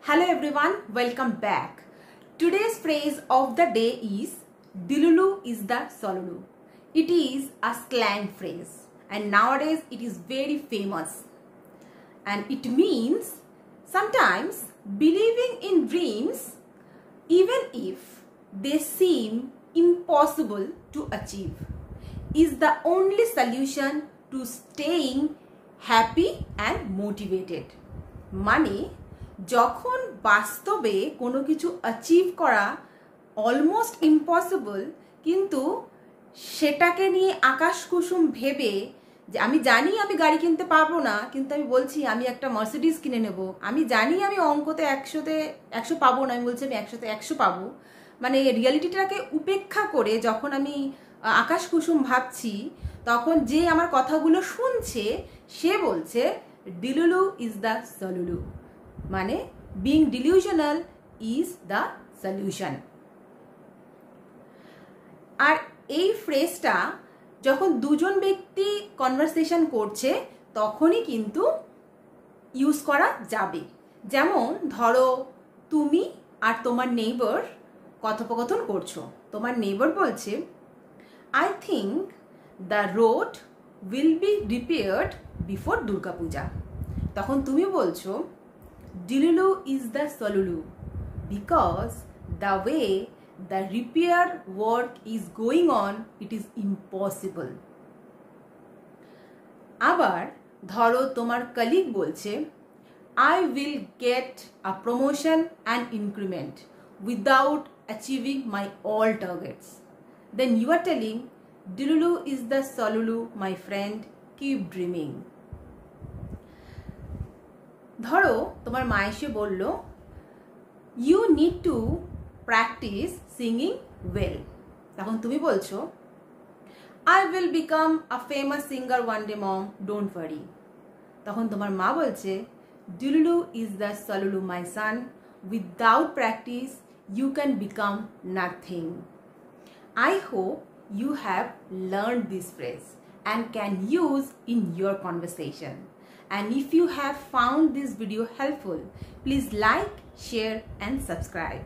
Hello everyone, welcome back. Today's phrase of the day is Dilulu is the Solulu. It is a slang phrase and nowadays it is very famous. And it means sometimes believing in dreams even if they seem impossible to achieve is the only solution to staying happy and motivated. মানে যখন বাস্তবে কোনো কিছু achieve করা almost impossible কিন্তু সেটাকে নিয়ে আকাশ কুসুম ভেবে যে আমি জানি আমি গাড়ি কিনতে পারবো না কিন্তু আমি বলছি আমি একটা মার্সিডিজ কিনে নেব, আমি জানি আমি অঙ্কতে 100 পাবো না, আমি বলছি আমি 100 পাবো, মানে রিয়ালিটিটাকে উপেক্ষা করে যখন আমি আকাশ কুসুম ভাবছি তখন যে আমার কথাগুলো শুনছে সে বলছে ডিলুলু ইজ দ্য সলুলু, মানে being delusional is the solution. আর এই ফ্রেজটা যখন দুজন ব্যক্তি কনভারসেশন করছে তখনই কিন্তু ইউজ করা যাবে। যেমন ধরো তুমি আর তোমার নেইবার কথোপকথন করছো, তোমার নেইবার বলছে I think the road will be repaired before Durga Puja. তখন তুমি বলছো delulu is the solulu because the way the repair work is going on, it is impossible. আবার ধরো তোমার কলিগ বলছে I will get a promotion and increment without achieving my all targets. Then you are telling Dilulu is the Solulu, my friend, keep dreaming. ধরো তোমার মা এসে বলল you need to practice singing well. তখন তুমি বলছো I will become a famous singer one day mom, don't worry. তখন তোমার মা বলছে Dilulu is the Solulu, my son, without practice you can become nothing. I hope you have learned this phrase and can use in your conversation. And if you have found this video helpful, please like, share and subscribe.